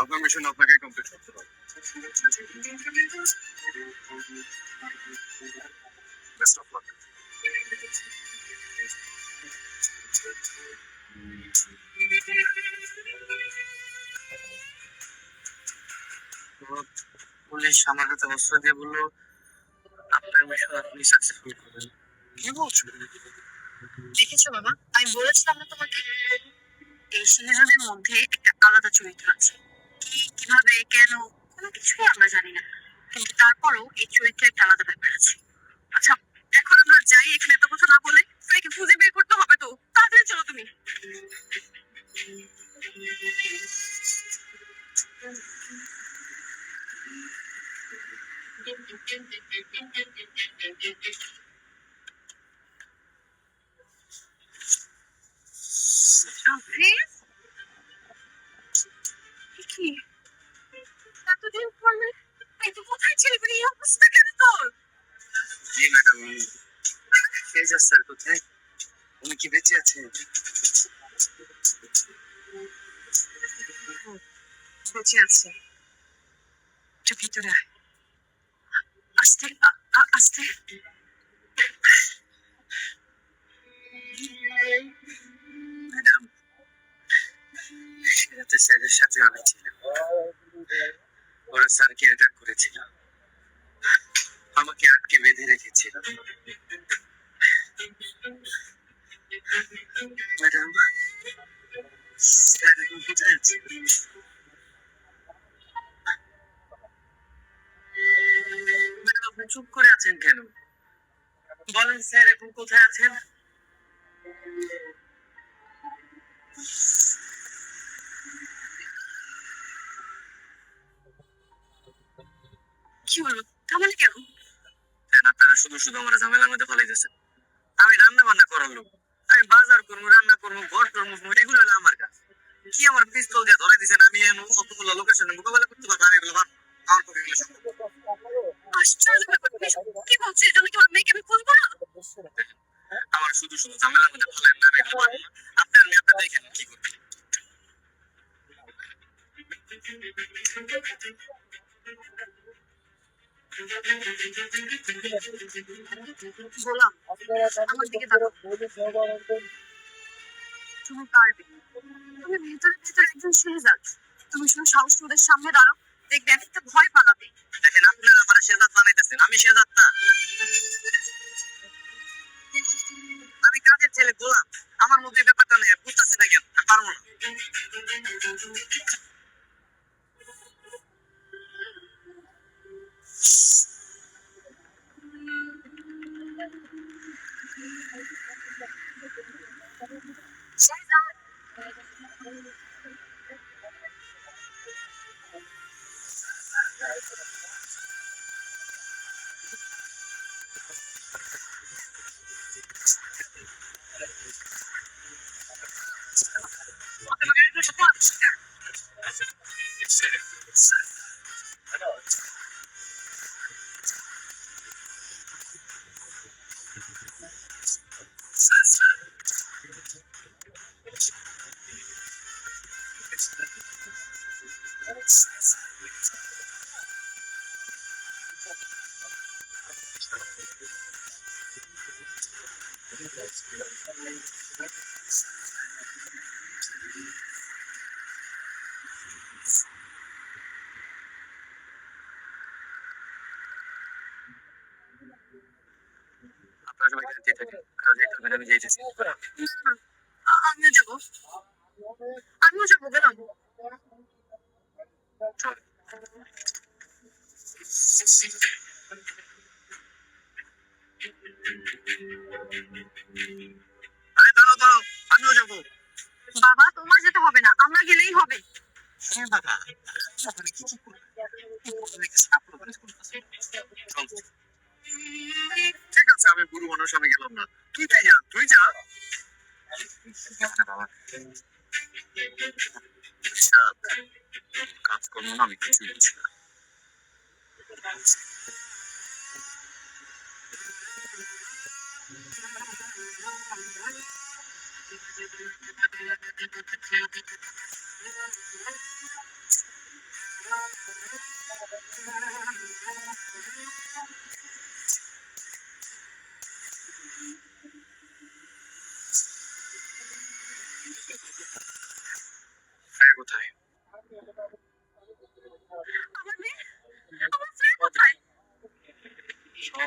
আপনার মিশন আপনাকে কমপ্লিট করতে হবে। Best of luck. পুলিশ আমার হাতে অস্ত্র দিয়ে বললো আপনার মিশন আপনি সাকসেসফুল করবেন। কি বলছো? দেখেছো বাবা, আমি বলেছিলাম না তোমাকে, এই সিরিজের মধ্যে একটা আলাদা চরিত্র আছে। কি কিভাবে কেন কোনো কিছুই আমরা জানি না, কিন্তু তারপরেও এই চরিত্রের একটা আলাদা ব্যাপার আছে। আচ্ছা, এখন আমরা যাই, এখানে এত কথা না বলে ফ্রেকে খুঁজে বের করতে হবে তো। তাড়াতাড়ি চলো তুমি। সাফিজ, কি এতদিন পর এই তো কোথায় ছিলি? মানে এই অবস্থা কেন তোর? জি ম্যাডাম, ফেজাজ স্যার কোথায়? উনি কি বেঁচে আছে? বেঁচে আছে। একটু ভিতরে আয়। আস্তে আস্তে। ম্যাডাম, সেরাতে স্যারের সাথে আমি ছিলাম। ওরা স্যারকে অ্যাটাক করেছিল, আমাকে আটকে বেঁধে রেখেছিল। ম্যাডাম, স্যার এখন কোথায় আছে? ম্যাডাম, আপনি চুপ করে আছেন কেন? বলেন স্যার এখন কোথায় আছেন? কি হলো, থামলে কেন? কেন আপনারা শুধু শুধু আমার ঝামেলার মধ্যে ফেলাইতেছেন? আমি রান্না বান্না করার লোক, আমি বাজার করবো, রান্না করবো, ঘর টর মুছবো, এগুলো হলো আমার কাজ। কি আমার পিস্তল দিয়ে ধরে দিচ্ছেন? আমি অতগুলো লোকেশনে মোকাবেলা করতে পারবো? আমি এগুলো পারবো? আমার পক্ষে এগুলো সম্ভব না। আশ্চর্য ব্যাপার, তুমি এসব কি বলছো? এই জন্য কি আমার মেয়েকে আমি খুঁজবো না? আমার শুধু শুধু ঝামেলার মধ্যে ফেলেন না, আমি এগুলো পারবো না। আপনার মেয়েটা দেখেন কি করবেন। গোলাম, আমার দিকে তাকাও। তুমি পারবে। তুমি ভেতরে ভেতরে একজন শেহজাদ। তুমি শুধু সাহস করে ওদের সামনে দাঁড়াও, দেখবে এক একটা ভয় পালাবে। দেখেন, আপনারা আমার শেজাদ বানাইতেছেন, আমি শেজাদ না। আমি কাজের ছেলে গোলাম, আমার মধ্যে এই ব্যাপারটা নেই। বুঝতেছে না কেন? আমি পারবো না। শেহজাদ, তোমাকে একটু সাথে আসছি। আপনারা সবাই এখানে যেতে থাকেন, কারণ যেতে হবে না, আমি যাইতেছি। আমিও যাবো। আমিও যাবো, গেলাম। আরে দাঁড়াও দাঁড়াও, আমিও যাবো। বাবা, তোমার যেতে হবে না, আমরা গেলেই হবে। হ্যাঁ বাবা, আপনি কি করবেন? চল। ঠিক আছে, আমি বুড়ো মানুষ, আমি গেলাম না। তুই তাই যা, তুই যা। বাবা, কাজ করবো না, আমি কিছুই বুঝি না।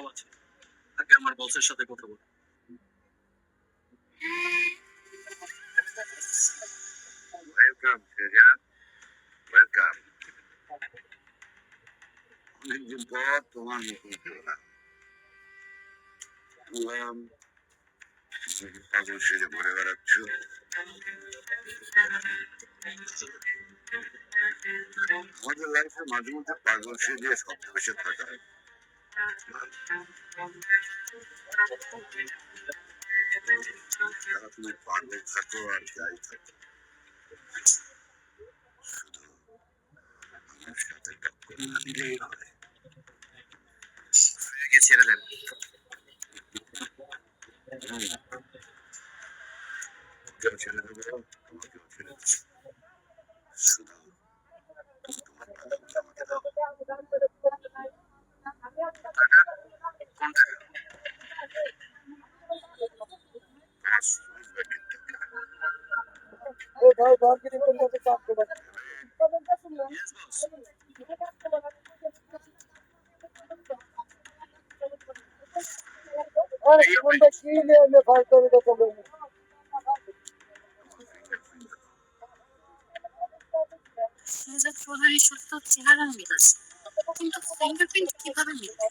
সব আছে, আগে আমার বসের সাথে কথা বল। Welcome Shehzad, welcome. অনেকদিন পর তোমার মুখে পেলাম। বললাম পাগল সেজে ঘুরে বেড়াচ্ছ। আমাদের লাইফে মাঝে মধ্যে পাগল সেজে সবকিছু থাকা হয়। তারা তুমি পাগল থাকো আর যাই থাকো, শুধু আমার সাথে টক্কর না দিলেই হয়। ফ্রেয়াকে ছেড়ে দেন। ওকেও ছেড়ে দেবো, তোমাকেও ছেড়ে দেবো। শুধু তোমার টাকাগুলো আমাকে দাও। কোন টাকা? আমার সুইচ ব্যাগের টাকা। Yes boss. শেহজাদ চৌধুরীর সত্য চেহারা মিল আছে, কিন্তু ফিঙ্গারপ্রিন্ট কিভাবে মিলবে?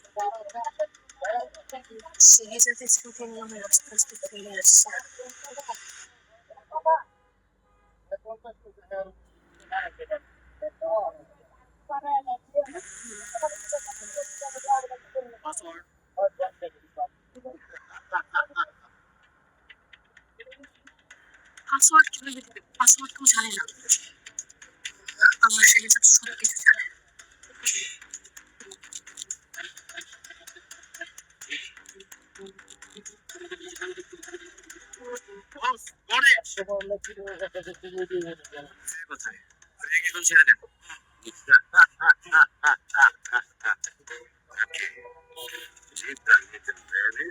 শেহজাদের স্মৃতি নিয়ে আমার আস্তে আস্তে ফিরে আসছে। পাসওয়ার্ড। পাসওয়ার্ড কিভাবে দিবে? পাসওয়ার্ড কেউ জানে না। আমার শেহজাদ সব কিছু জানে। বস, পরে। ফ্রেয়া কোথায়? ফ্রেয়াকে এখন ছেড়ে দেন। Okay. Leave that little baby.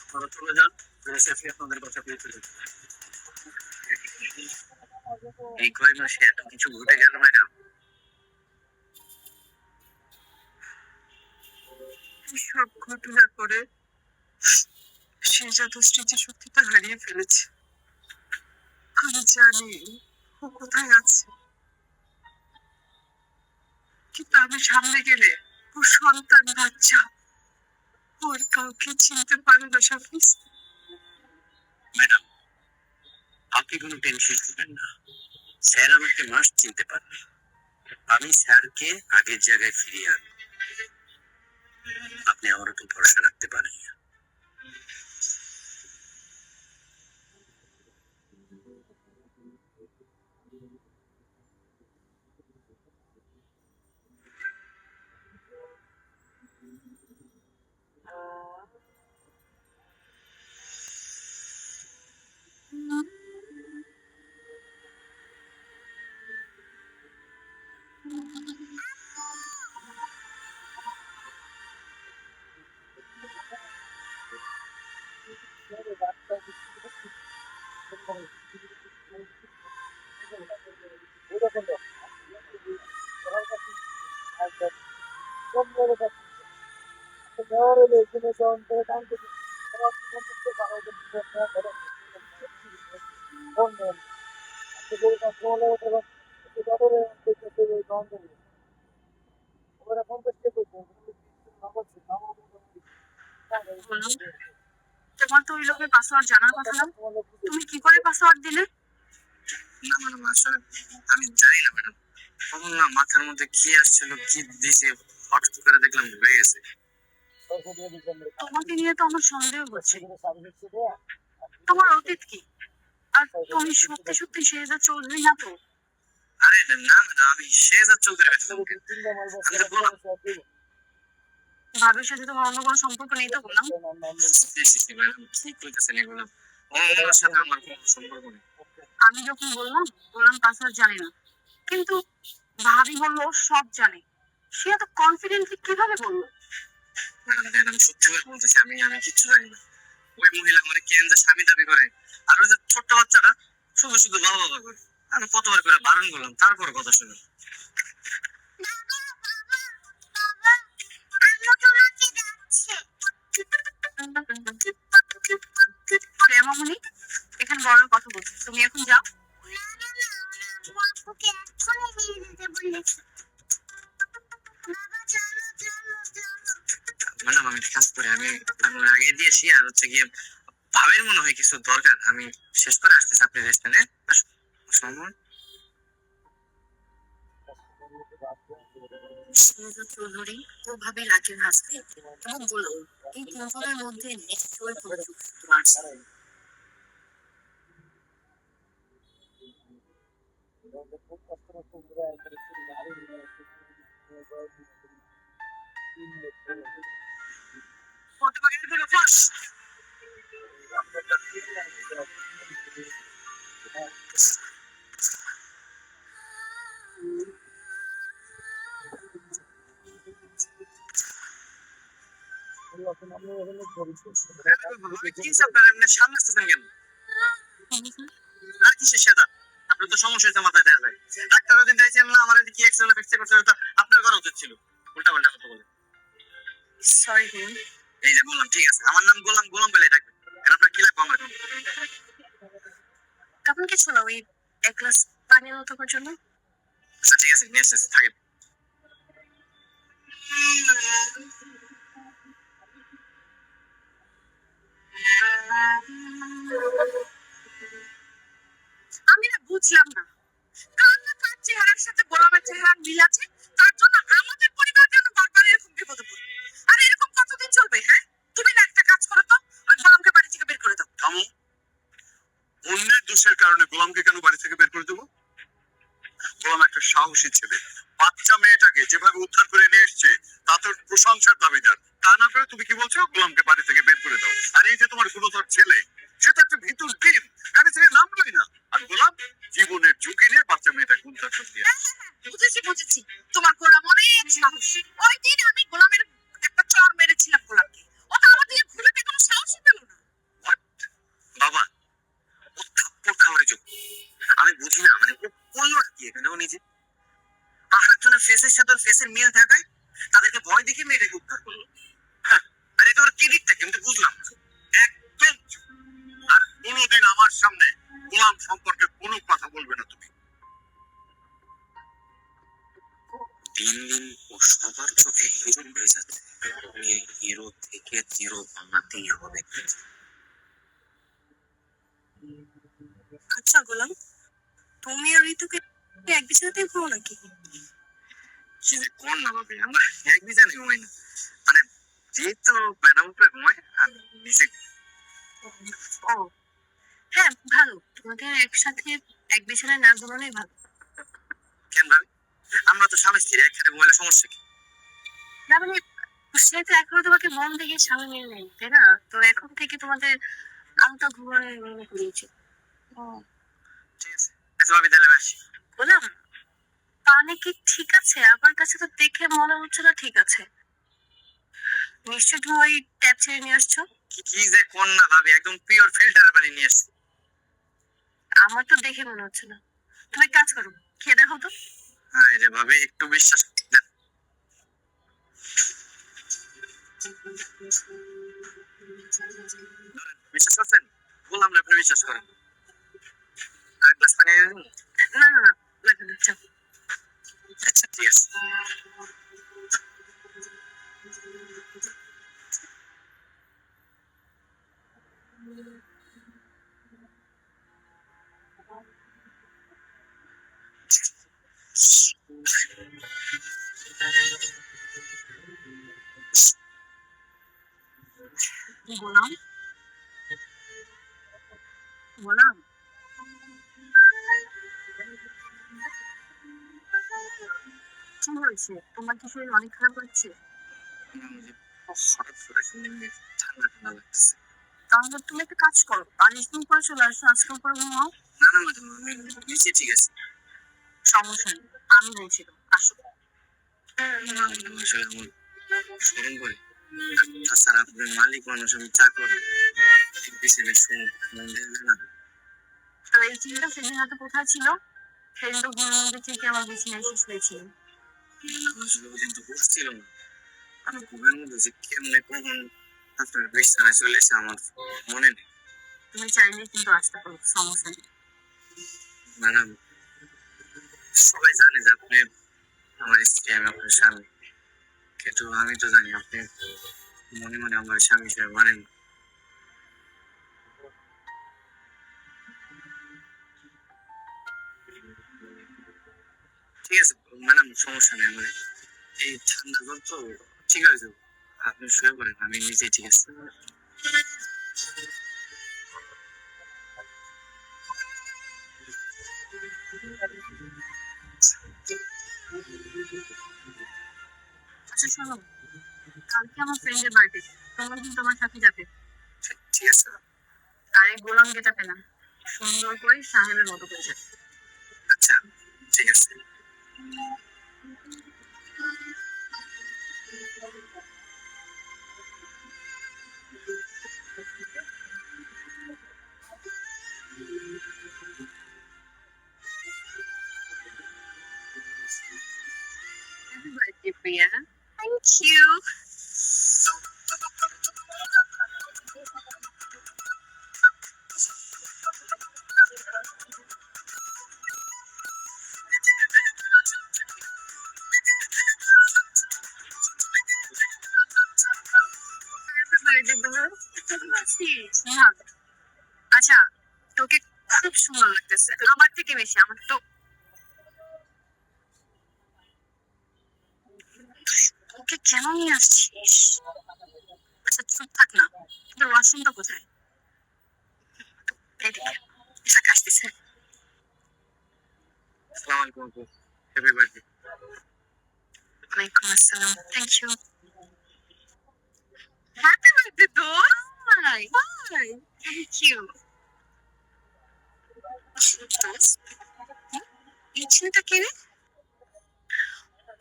আপনারা চলে যান, ফ্রেয়া সেফলি আপনাদের কথা পেয়ে ফেলুন। এই কয় মাসে এত কিছু ঘটে গেল ম্যাডাম। সব ঘটনার পরে শেহজাদ স্মৃতিশক্তিটা হারিয়ে ফেলেছে। আমি জানি ও কোথায় আছে, কিন্তু আমি সামনে গেলে ও সন্তান বাচ্চা ওর কাউকে চিনতে পারে না সাফিস। ম্যাডাম, আপনি কোনো টেনশন করবেন না, স্যার আমাকে মাস চিনতে পারেন। আমি স্যারকে আগের জায়গায় ফিরিয়ে আনবো। আপনি আমার উপর ভরসা রাখতে পারেন। বললাম, তোমার তো ওই লোকের পাসওয়ার্ড জানার কথা না, তুমি কি করে পাসওয়ার্ড দিলে? না ম্যাডাম, আসলে আমি জানি না ম্যাডাম, তখন না মাথার মধ্যে কি আসছিল কি দিছে, হঠাৎ করে দেখলাম হয়ে গেছে। তোমাকে নিয়ে তো আমার সন্দেহ হচ্ছে। তোমার অতীত কি? আর তুমি সত্যি সত্যি শেহজাদ চৌধুরী না তো? আরে না ম্যাডাম, আমি শেহজাদ চৌধুরী হয়েছে। আমি তো বললাম। ভাবির সাথে তোমার অন্য কোনো সম্পর্ক নেই তো বললাম? ম্যাডাম কি কইতেছেন এগুলো? ওনার সাথে আমার কোনো সম্পর্ক নেই। আমি যখন বললাম পাসওয়ার্ড জানি না, কিন্তু ভাবি বললো ও সব জানে। সে এত কনফিডেন্টলি কিভাবে বললো? ম্যাডাম দেখেন, আমি সত্যি করে বলতেছি, আমি আমি কিচ্ছু জানি না। ওই মহিলা আমার কেন স্বামী দাবি করে, আর ওই যে ছোট্ট বাচ্চাটা শুধু শুধু বাবা বাবা করে। আমি কতবার করে বারণ করলাম, তারপর কথা শুনে। প্রেমামণি, এখানে বড় কথা বলছো, তুমি এখন যাও। ম্যাডাম আমি একটা কাজ করে আমি আপনার আগে দিয়েছি, আর হচ্ছে গিয়ে ভাবের মনে হয় কিছু দরকার, আমি শেষ করে আসতেছি, আপনি রেস্ট নেন। সম্মান সুরজ চৌধুরী ওভাবে রাগের হাসতে এবং বলল, এই তিনজনের মধ্যে নিশ্চয়ই কোনো যোগসূত্র আছে। কি আপনার এমনি সামনে আসতেছেন কেন? আর কিসের সেটা? আপনার তো সমস্যা হয়েছে মাথায় দেখা যায়। ডাক্তার ওদিন চাইছেন না আমার কি এক্সরে ফেক্সরে করতে হবে, তো আপনার করা উচিত ছিল। উল্টা পাল্টা কথা বলে। সরি। এই যে বললাম ঠিক আছে, আমার নাম গোলাম, গোলাম বলে ডাকবেন। আর আপনার কি লাগবে আমার? তখন কিছু না, ওই এক গ্লাস পানি আনো তোমার জন্য। আচ্ছা ঠিক আছে, নিয়ে আসতেছি, থাকেন। আমি না বুঝলাম না, কার না কার চেহারার সাথে গোলামের চেহারার মিল আছে, তার জন্য আমাদের পরিবার যেন বারবার এরকম বিপদে পড়বে। আর এরকম কতদিন চলবে? হ্যাঁ, তুমি না একটা কাজ করো তো, ওই গোলামকে বাড়ি থেকে বের করে দাও। থামো। অন্যের দোষের কারণে গোলামকে কেন বাড়ি থেকে বের করে দেবো? গোলাম একটা সাহসী ছেলে, বাচ্চা মেয়েটাকে যেভাবে উদ্ধার করে নিয়ে এসছে তা তোর প্রশংসার দাবিদার। তা না করে তুমি কি বলছো গোলামকে বাড়ি থেকে বের করে দাও? আর এই যে তোমার গুণধর ছেলে, সে তো একটা ভীতুর ডিম, গাড়ি থেকে নামলোই না। আর গোলাম জীবনের ঝুঁকি নিয়ে বাচ্চা মেয়েটাকে উদ্ধার করে দিয়ে আসছে। বুঝেছি বুঝেছি, তোমার গোলাম অনেক সাহস। ওই দিন আমি গোলামের একটা চড় মেরেছিলাম গোলামকে, ও তো আমার দিকে ঘুরে কোনো সাহসই পেল না। What? বাবা, ও থাপ্পড় খাওয়ার যোগ্য। আমি বুঝি না, মানে ও করলো কি এখানে? ও নিজে আরেকজনের ফেসের সাথে ওর ফেসের মিল থাকায় তাদেরকে ভয় দেখে মেয়েটাকে উদ্ধার করলো। হ্যাঁ, আর এটা ওর ক্রেডিটটা কিন্তু বুঝলাম না। একদম চুপ। আর কোনোদিন আমার সামনে গোলাম সম্পর্কে কোনো কথা বলবে না তুমি। দিন দিন ও সবার চোখে হিরো হয়ে যাচ্ছে, ওকে হিরো থেকে জিরো বানাতেই হবে। আচ্ছা গোলাম, তুমি আর ঋতুকে এক বিছানাতেই ঘুমো নাকি? কি যে কোন না ভাবি, আমরা এক বিছানে ঘুমাই না, মানে যেহেতু ম্যাডাম উপরে ঘুমায় আর নিচে। ও হ্যাঁ, ভালো, তোমাদের একসাথে এক বিছানায় না ঘুমানোই ভালো। কেন ভাবি, আমরা তো স্বামী স্ত্রী, একসাথে ঘুমাইলে সমস্যা কি? না মানে, সে তো এখনো তোমাকে মন থেকে স্বামী মেনে নেই, তাই না? তো এখন থেকে তোমাদের আলাদা ঘুমানোর নিয়ম করিয়েছে। ও ঠিক আছে, আচ্ছা ভাবি তাহলে আমি আসি। গোলাম, পানি কি ঠিক আছে? আমার কাছে তো দেখে মনে হচ্ছে না ঠিক আছে। নিশ্চয় তুমি ওই ট্যাপ ছেড়ে নিয়ে আসছো। কি যে কোন না ভাবি, একদম পিওর ফিল্টার পানি নিয়ে আসছি। আমার তো দেখে মনে হচ্ছে না। তুমি এক কাজ করো, খেয়ে দেখো তো। হ্যাঁ রে ভাবি, একটু বিশ্বাস দেন। ধরেন, বিশ্বাস করছেন? বললাম না আপনি বিশ্বাস করেন। আর গ্লাস পানি এনে দিন? না না না, লাগবে না, যাও। আচ্ছা ঠিক আছে। গোলাম, গোলাম, কি হয়েছে? তোমার কি শরীর অনেক খারাপ লাগছে? হঠাৎ করে শুনে ঠান্ডা ঠান্ডা লাগতেছে। তাহলে তুমি একটা কাজ করো, পানিশ দিন করে চলে আসো, আজকে উপরে ঘুমাও। না না ম্যাডাম, আমি নিচে ঠিক আছে। সমস্যা নেই, আমি বলছি তো, আসো। আসলে আমার শরম করে। আর তাছাড়া আপনার মালিক মানুষ, আমি চাকর, বিছানে শুন মন দেবে না। তো এই চিন্তা সেদিন হাতে কোথায় ছিল? সেদিন তো ঘুমের মধ্যে থেকে আমার বিছানায় শেষ হয়েছিল। আমার আসলে ওই দিন তো হুঁশ ছিল না, আমি ঘুমের মধ্যে যে কেমনে কখন আপনার বিছানায় চলে এসে আমার মনে নেই। তুমি চাইলে কিন্তু আসতে পারো, সমস্যা নেই। ম্যাডাম, সবাই জানে যে আপনি আমার স্ত্রী, আমি আপনার স্বামী, কিন্তু আমি তো জানি আপনি মনে মনে আমার স্বামী হিসেবে মানেন না। ঠিক আছে ম্যাডাম, সমস্যা নেই। আমার এই ঠান্ডা জ্বর তো ঠিক আছে যাবো। আপনি শুয়ে পড়েন, আমি নিজেই ঠিক আছে। আচ্ছা শোনো, কালকে আমার ফ্রেন্ডের বার্থডে, তোমরা কিন্তু আমার সাথে যাবে। ঠিক আছে। আর এই গোলাম গেটাপে না, সুন্দর করে সাহেবের মতো করে যাবে। আচ্ছা, ঠিক আছে। Happy birthday Priya. Thank you. Happy birthday বলো। স্নেহা, আচ্ছা তোকে খুব সুন্দর লাগতেছে, আমার থেকে বেশি। আমার তো ওকে কেন নিয়ে আসছিস? আচ্ছা চুপ থাক না, তোর ওয়াশরুমটা কোথায়? এদিকে থাক, আসতেছে। আসসালামু আলাইকুম আপু, হ্যাপি বার্থডে। ওয়ালাইকুম আসসালাম, থ্যাংক ইউ। হ্যাপি বার্থডে দোস্ত। Hi hi, thank you. দোস্ত, এই ছেলেটা কে রে?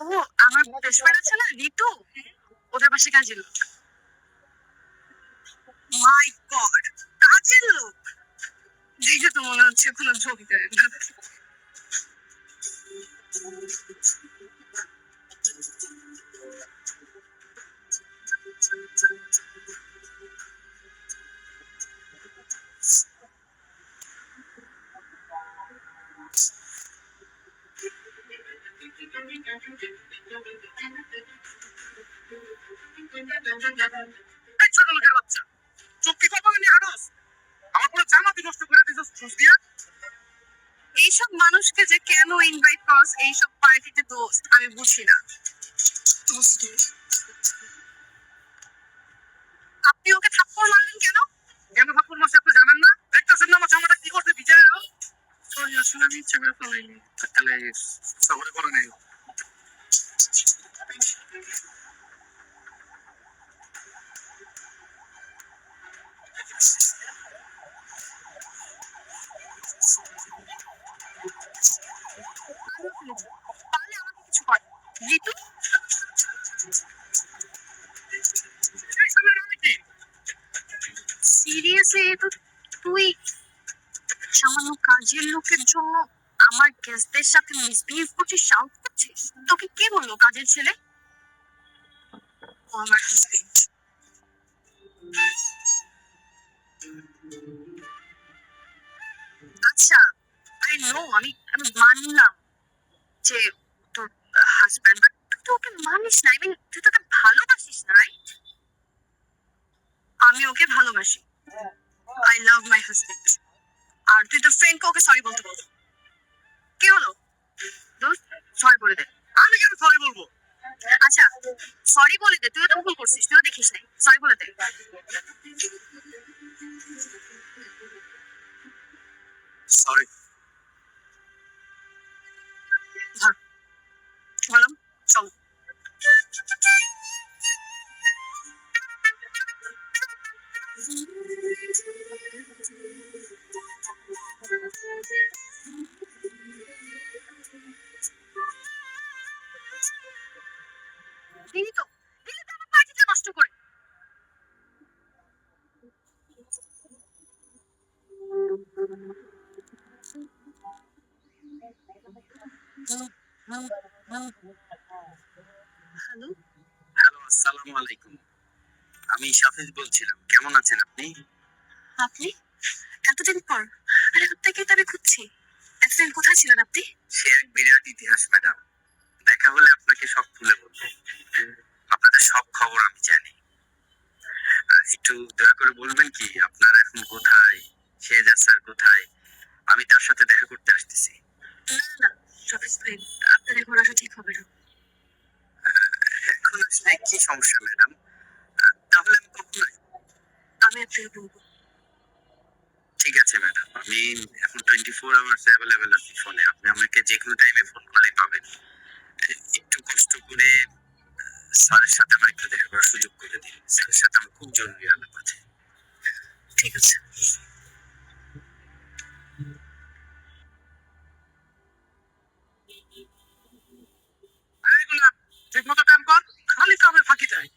ও, আমার বেস্ট ফ্রেন্ড আছে না রিতু, ওদের পাশে কাজের লোক। মাই গড, কাজের লোক! দেখে তো মনে হচ্ছে কোনো জমিদার না। এই ছোট লোকের বাচ্চা, চোখ কি কপালে নিয়ে হাঁটস? আমার পুরো জামা তুই নষ্ট করে দিছিস ঠুস দিয়া। এইসব মানুষকে যে কেন ইনভাইট করস এইসব পার্টিতে দোস্ত, আমি বুঝি না। দোস্ত, আপনি ওকে থাপ্পড় মারলেন কেন? কেন ঠাকুর মাসে আপনি জানেন না? দেখতেছেন না আমার জামাটা কি করতে ভিজে? সরি, আসলে আমি ইচ্ছা করে ফেলাইনি। তাহলে সবরে করে নেই। আমিও ফেলেছি, পারলে আমাকে কিছু কর। রিতু, এই সময় আমি কি? সিরিয়াসলি রিতু, তুই সামান্য কাজের লোকের জন্য আমার গেস্টদের সাথে মিসবিহেভ করছিস, শাউট করছিস? তোকে কে বললো কাজের ছেলে? ও আমার হাজবেন্ড। আচ্ছা, আই নো, আমি আমি মানলাম যে তোর হাজবেন্ড, বাট তুই তো ওকে মানিস না। আই মিন, তুই তো ওকে ভালোবাসিস না, রাইট? আমি ওকে ভালোবাসি, আই লাভ মাই হাজবেন্ড। আর তুই তোর ফ্রেন্ডকে ওকে সরি বলতে বল। কি হলো দোস্ত, সরি বলে দে। আমি কেন সরি বলবো? আচ্ছা সরি বলে দে, তুইও তো ভুল করছিস, তুইও দেখিস নাই, সরি বলে দে। সরি। ধর, বললাম চল। দিলি তো, দিলি তো আমার পার্টিটা নষ্ট করে। হ্যালো, হ্যালো, আসসালামু আলাইকুম। আমি শাফিজ বলছিলাম, কেমন আছেন আপনি? আপনি এতদিন পর? আরে আপনাকে তো আমি খুঁজছি। এতদিন কোথায় ছিলেন আপনি? সে এক বিরাট ইতিহাস ম্যাডাম। দেখা হলে আপনাকে সব খুলে বলবো। আপনাদের সব খবর আমি জানি। একটু দয়া করে বলবেন কি আপনার এখন কোথায়, শেহজাদ স্যার কোথায়? আমি তার সাথে দেখা করতে আসতেছি। না শফিজ ভাই, আপনার এখন আসা ঠিক হবে না। এখন আসলে কি সমস্যা ম্যাডাম? তাহলে আমি কখন আসবো? আমি আপনাকে বলবো। ঠিক আছে ম্যাডাম, আমি এখন 24 আওয়ার্স অ্যাভেলেবেল আছি ফোনে। আপনি আমাকে যে কোনো টাইমে ফোন করলেই পাবেন। একটু কষ্ট করে স্যারের সাথে আমার একটু দেখা করার সুযোগ করে দিন। স্যারের সাথে আমার খুব জরুরি আলাপ আছে। ঠিক আছে। এইগুলা ঠিক মতো কাম কর, খালি কামে ফাঁকি দেয়।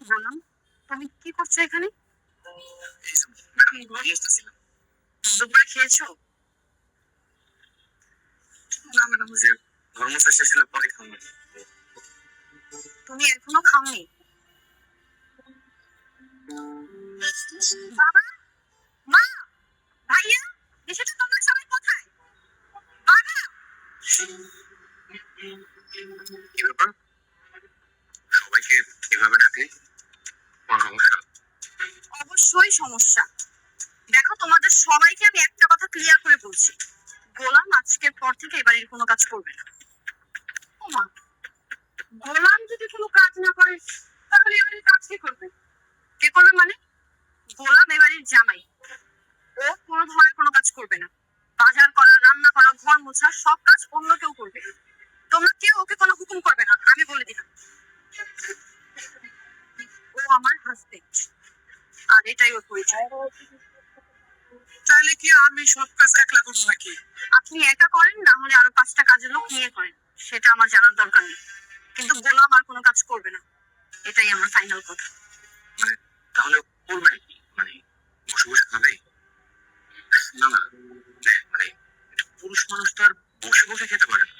বললাম, তুমি কি করছো এখানে? এই যে ম্যাডাম ঘুমিয়ে আসতেছিলাম। দুপুরে খেয়েছো? না ম্যাডাম, ওই যে ধর্মসা শেষ হলে পরে খাবো। তুমি এখনো খাওনি? বাবা, মা, ভাইয়া, এসেছো তোমরা সবাই কোথায়? বাবা! কি ব্যাপার? সবাইকে এভাবে ডাকে? কোনো সমস্যা? অবশ্যই সমস্যা। দেখো, তোমাদের সবাইকে আমি একটা কথা ক্লিয়ার করে বলছি, গোলাম আজকের পর থেকে এ বাড়ির কোনো কাজ করবে না। ওমা, গোলাম যদি কোনো কাজ না করে তাহলে এ বাড়ির কাজ কে করবে? কে করবে মানে? গোলাম এ বাড়ির জামাই। ও কোনো ধরনের কোনো কাজ করবে না। বাজার করা, রান্না করা, ঘর মোছা সব কাজ অন্য কেউ করবে। তোমরা কেউ ওকে কোনো হুকুম করবে না, আমি বলে দিলাম। ও আমার হাজবেন্ড, আর এটাই ওর পরিচয়। তাহলে কি আমি সব কাজ একলা করবো নাকি? আপনি একা করেন, না হলে আরো 5টা কাজের লোক নিয়ে করেন, সেটা আমার জানার দরকার নেই। কিন্তু গোলাম আর কোনো কাজ করবে না, এটাই আমার ফাইনাল কথা। মানে তাহলে করবে কি? মানে বসে বসে খাবে? না না, মানে একটা পুরুষ মানুষ তো আর বসে বসে খেতে পারে না।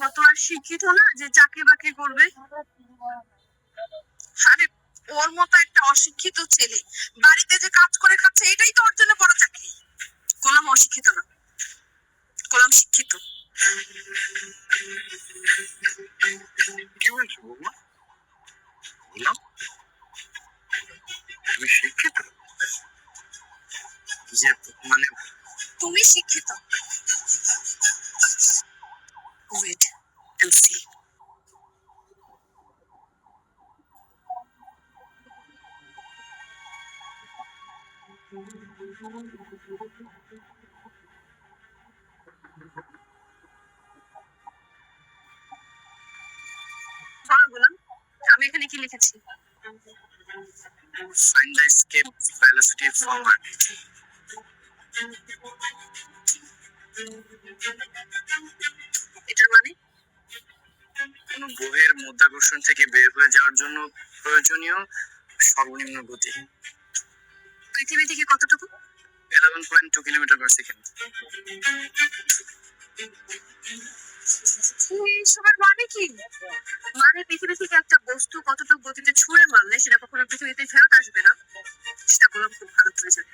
ও তো আর শিক্ষিত না যে চাকরি বাকরি করবে। আরে, ওর মতো একটা অশিক্ষিত ছেলে বাড়িতে যে কাজ করে খাচ্ছে, এটাই তো ওর জন্য বড় চাকরি। গোলাম অশিক্ষিত না, গোলাম শিক্ষিত। কি বলছো বৌমা? বললাম তুমি শিক্ষিত? যে মানে তুমি শিক্ষিত। Wait and see. বলো গোলাম, আমি এখানে কি লিখেছি? find the escape velocity forward. এটার মানে? কোনো গ্রহের মধ্যাকর্ষণ থেকে বের হয়ে যাওয়ার জন্য প্রয়োজনীয় সর্বনিম্ন গতি পৃথিবী থেকে কতটুকু? 11.2 কিলোমিটার পার সেকেন্ড। এইসবের মানে কি? মানে পৃথিবী থেকে একটা বস্তু কতটুকু গতিতে ছুঁড়ে মারলে সেটা কখনো পৃথিবীতে ফেরত আসবে না, সেটা গোলাম খুব ভালো করে জানে।